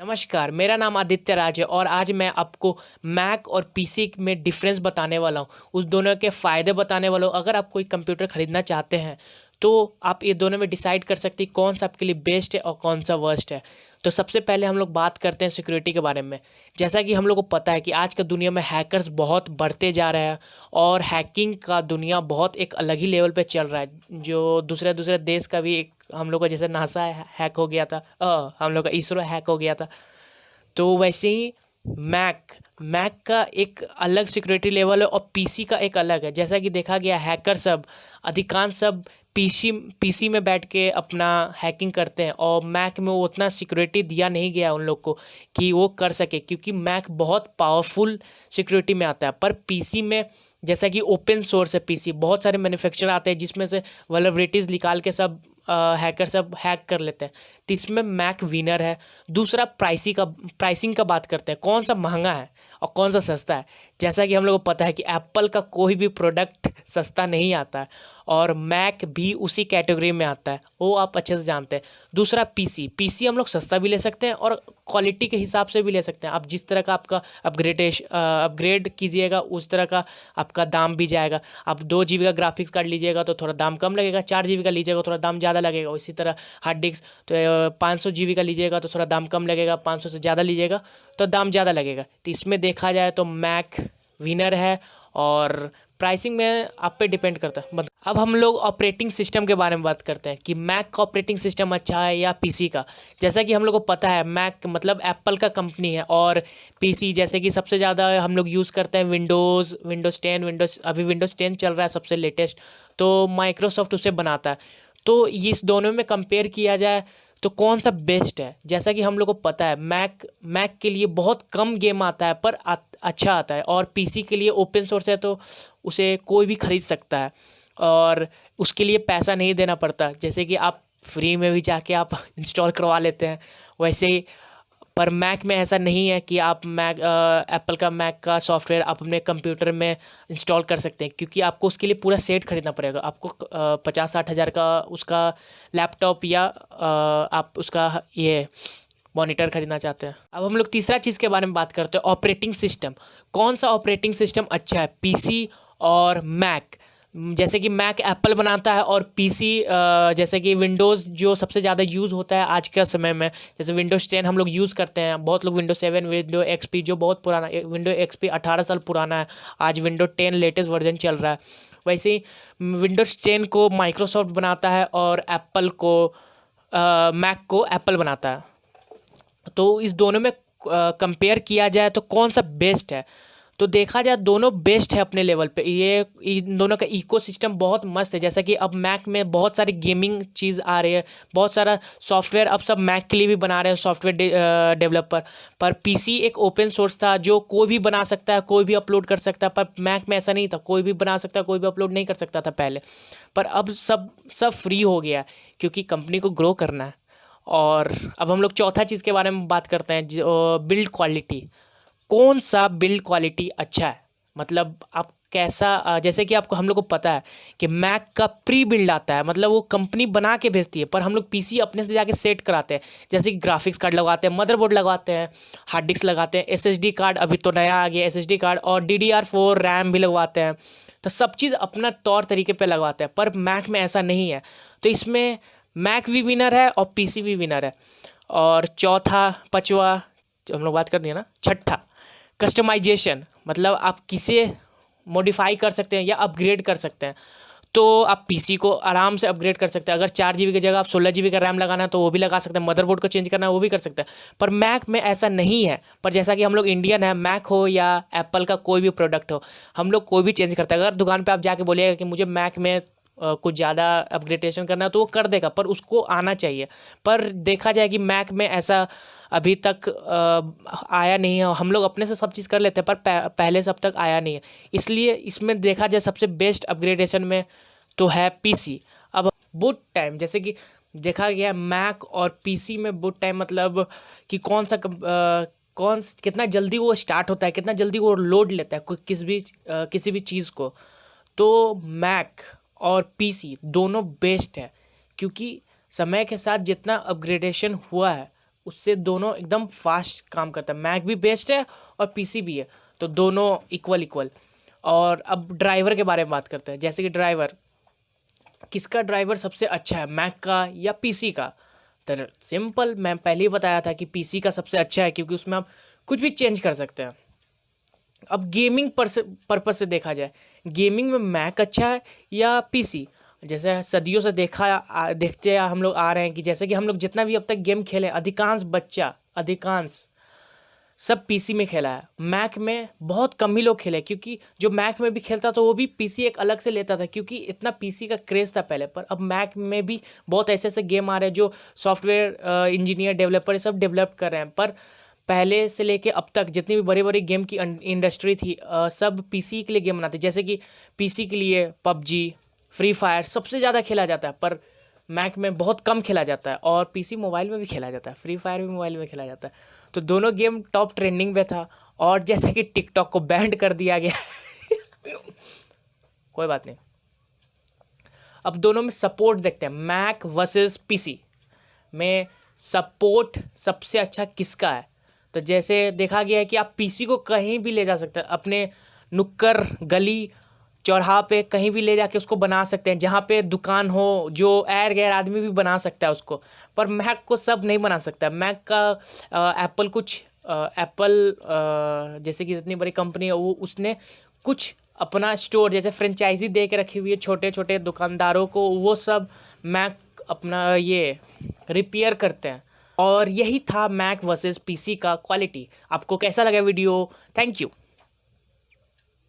नमस्कार, मेरा नाम आदित्य राज है और आज मैं आपको मैक और पीसी में डिफरेंस बताने वाला हूँ। उस दोनों के फ़ायदे बताने वाला हूँ। अगर आप कोई कंप्यूटर खरीदना चाहते हैं, तो आप ये दोनों में डिसाइड कर सकते हैं कौन सा आपके लिए बेस्ट है और कौन सा वर्स्ट है। तो सबसे पहले हम लोग बात करते हैं सिक्योरिटी के बारे में। जैसा कि हम लोग को पता है कि आज का दुनिया में हैकर्स बहुत बढ़ते जा रहे हैं और हैकिंग का दुनिया बहुत एक अलग ही लेवल पे चल रहा है। जो दूसरे दूसरे देश का भी एक हम लोग का जैसे नासा हैक हो गया था, हम लोग का इसरो हैक हो गया था। तो वैसे ही मैक मैक का एक अलग सिक्योरिटी लेवल है और पीसी का एक अलग है। जैसा कि देखा गया हैकर सब अधिकांश सब पीसी में बैठ के अपना हैकिंग करते हैं और मैक में वो उतना सिक्योरिटी दिया नहीं गया उन लोग को कि वो कर सके, क्योंकि मैक बहुत पावरफुल सिक्योरिटी में आता है। पर पीसी में जैसा कि ओपन सोर्स है, पीसी बहुत सारे मैन्युफैक्चरर आते हैं जिसमें से वल्नरेबिलिटीज़ निकाल के सब हैकर सब हैक कर लेते हैं। तो इसमें मैक विनर है। दूसरा प्राइसिंग का बात करते हैं, कौन सा महंगा है और कौन सा सस्ता है। जैसा कि हम लोग को पता है कि एप्पल का कोई भी प्रोडक्ट सस्ता नहीं आता है और मैक भी उसी कैटेगरी में आता है, वो आप अच्छे से जानते हैं। दूसरा पीसी हम लोग सस्ता भी ले सकते हैं और क्वालिटी के हिसाब से भी ले सकते हैं। आप जिस तरह का आपका अपग्रेड कीजिएगा उस तरह का आपका दाम भी जाएगा। आप 2 GB का ग्राफिक्स कार्ड लीजिएगा तो थोड़ा दाम कम लगेगा, 4 GB का लीजिएगा थोड़ा दाम ज़्यादा लगेगा। इसी तरह हार्ड डिस्क तो 500 GB का लीजिएगा तो थोड़ा दाम कम लगेगा, 500 से ज़्यादा लीजिएगा तो दाम ज़्यादा लगेगा। तो इसमें देखा जाए तो मैक विनर है और प्राइसिंग में आप पे डिपेंड करता है। अब हम लोग ऑपरेटिंग सिस्टम के बारे में बात करते हैं कि मैक का ऑपरेटिंग सिस्टम अच्छा है या पीसी का। जैसा कि हम लोग को पता है मैक मतलब एप्पल का कंपनी है और पीसी जैसे कि सबसे ज़्यादा हम लोग यूज़ करते हैं विंडोज़ 10 अभी विंडोज़ 10 चल रहा है सबसे लेटेस्ट, तो माइक्रोसॉफ्ट उसे बनाता है। तो इस दोनों में कंपेयर किया जाए तो कौन सा बेस्ट है। जैसा कि हम लोग को पता है मैक के लिए बहुत कम गेम आता है पर अच्छा आता है और पीसी के लिए ओपन सोर्स है तो उसे कोई भी खरीद सकता है और उसके लिए पैसा नहीं देना पड़ता। जैसे कि आप फ्री में भी जाके आप इंस्टॉल करवा लेते हैं वैसे ही। पर मैक में ऐसा नहीं है कि आप एप्पल का मैक का सॉफ्टवेयर आप अपने कंप्यूटर में इंस्टॉल कर सकते हैं, क्योंकि आपको उसके लिए पूरा सेट खरीदना पड़ेगा। आपको 50-60 हज़ार का उसका लैपटॉप या आप उसका ये मॉनिटर खरीदना चाहते हैं। अब हम लोग तीसरा चीज़ के बारे में बात करते हैं, ऑपरेटिंग सिस्टम। कौन सा ऑपरेटिंग सिस्टम अच्छा है, पीसी और मैक। जैसे कि मैक एप्पल बनाता है और पीसी जैसे कि विंडोज़ जो सबसे ज़्यादा यूज़ होता है आज के समय में, जैसे विंडोज़ 10 हम लोग यूज़ करते हैं। बहुत लोग विंडोज़ 7 विंडो एक्सपी जो बहुत पुराना, विंडो एक्सपी 18 साल पुराना है, आज विंडो 10 लेटेस्ट वर्जन चल रहा है। वैसे ही विंडोज़ 10 को माइक्रोसॉफ्ट बनाता है और मैक को एप्पल बनाता है। तो इस दोनों में कंपेयर किया जाए तो कौन सा बेस्ट है, तो देखा जाए दोनों बेस्ट है अपने लेवल पे। ये इन दोनों का इकोसिस्टम बहुत मस्त है। जैसा कि अब मैक में बहुत सारी गेमिंग चीज़ आ रही है, बहुत सारा सॉफ्टवेयर अब सब मैक के लिए भी बना रहे हैं सॉफ्टवेयर डेवलपर। पर पीसी एक ओपन सोर्स था जो कोई भी बना सकता है, कोई भी अपलोड कर सकता है। पर मैक में ऐसा नहीं था, कोई भी बना सकता है, कोई भी अपलोड नहीं कर सकता था पहले। पर अब सब सब फ्री हो गया क्योंकि कंपनी को ग्रो करना है। और अब हम लोग चौथा चीज़ के बारे में बात करते हैं, जो बिल्ड क्वालिटी। कौन सा बिल्ड क्वालिटी अच्छा है, मतलब आप कैसा जैसे कि आपको हम लोग को पता है कि मैक का प्री बिल्ड आता है, मतलब वो कंपनी बना के भेजती है। पर हम लोग पीसी अपने से जाके सेट कराते हैं, जैसे कि ग्राफिक्स कार्ड लगवाते हैं, मदरबोर्ड लगवाते हैं, हार्ड डिस्क लगाते हैं, एसएसडी कार्ड अभी तो नया आ गया एसएसडी कार्ड, और DDR4 रैम भी लगवाते हैं। तो सब चीज़ अपना तौर तरीके पे लगवाते हैं, पर मैक में ऐसा नहीं है। तो इसमें मैक भी विनर है और पीसी भी विनर है। और चौथा पांचवा जो हम लोग बात कर दिए ना, छठा कस्टमाइजेशन, मतलब आप किसे मॉडिफाई कर सकते हैं या अपग्रेड कर सकते हैं। तो आप पीसी को आराम से अपग्रेड कर सकते हैं। अगर 4 GB की जगह आप 16 GB का रैम लगाना है तो वो भी लगा सकते हैं, मदरबोर्ड को चेंज करना है वो भी कर सकते हैं। पर मैक में ऐसा नहीं है। पर जैसा कि हम लोग इंडियन है, मैक हो या एप्पल का कोई भी प्रोडक्ट हो, हम लोग कोई भी चेंज करते हैं। अगर दुकान पर आप जाके बोलिएगा कि मुझे मैक में कुछ ज़्यादा अपग्रेडेशन करना है तो वो कर देगा, पर उसको आना चाहिए। पर देखा जाए कि मैक में ऐसा अभी तक आया नहीं है। हम लोग अपने से सब चीज़ कर लेते हैं पर पहले से अब तक आया नहीं है। इसलिए इसमें देखा जाए सबसे बेस्ट अपग्रेडेशन में तो है पीसी। अब बूट टाइम, जैसे कि देखा गया मैक और पीसी में बूट टाइम मतलब कि कितना जल्दी वो स्टार्ट होता है, कितना जल्दी वो लोड लेता है किसी भी चीज़ को। तो मैक और पीसी दोनों बेस्ट है, क्योंकि समय के साथ जितना अपग्रेडेशन हुआ है उससे दोनों एकदम फास्ट काम करता है। मैक भी बेस्ट है और पीसी भी है, तो दोनों इक्वल। और अब ड्राइवर के बारे में बात करते हैं। जैसे कि ड्राइवर, किसका ड्राइवर सबसे अच्छा है, मैक का या पीसी का? तो सिंपल, मैं पहले ही बताया था कि पीसी का सबसे अच्छा है, क्योंकि उसमें आप कुछ भी चेंज कर सकते हैं। अब गेमिंग पर्पज से देखा जाए, गेमिंग में मैक अच्छा है या पीसी? जैसे सदियों से देखते हम लोग आ रहे हैं कि जैसे कि हम लोग जितना भी अब तक गेम खेले, अधिकांश सब पीसी में खेला है। मैक में बहुत कम ही लोग खेले, क्योंकि जो मैक में भी खेलता था वो भी पीसी एक अलग से लेता था, क्योंकि इतना पीसी का क्रेज़ था पहले। पर अब मैक में भी बहुत ऐसे ऐसे गेम आ रहे हैं जो सॉफ्टवेयर इंजीनियर, डेवलपर सब डेवलप कर रहे हैं। पर पहले से लेके अब तक जितनी भी बड़ी बड़ी गेम की इंडस्ट्री थी, सब पीसी के लिए गेम बनाते। जैसे कि पीसी के लिए पबजी, फ्री फायर सबसे ज़्यादा खेला जाता है, पर मैक में बहुत कम खेला जाता है। और पीसी मोबाइल में भी खेला जाता है, फ्री फायर भी मोबाइल में खेला जाता है। तो दोनों गेम टॉप ट्रेंडिंग पे था। और जैसे कि टिकटॉक को बैंड कर दिया गया कोई बात नहीं। अब दोनों में सपोर्ट देखते हैं, मैक वर्सेस पीसी में सपोर्ट सबसे अच्छा किसका है? तो जैसे देखा गया है कि आप पीसी को कहीं भी ले जा सकते हैं, अपने नुक्कड़, गली, चौराहा पे कहीं भी ले जाके उसको बना सकते हैं। जहाँ पे दुकान हो, जो एर गैर आदमी भी बना सकता है उसको। पर मैक को सब नहीं बना सकता। मैक का एप्पल जैसे कि इतनी बड़ी कंपनी है, वो उसने कुछ अपना स्टोर जैसे फ्रेंचाइजी दे के रखी हुई है छोटे छोटे दुकानदारों को, वो सब मैक अपना ये रिपेयर करते हैं। और यही था मैक वर्सेस पीसी का क्वालिटी। आपको कैसा लगा वीडियो? Thank you.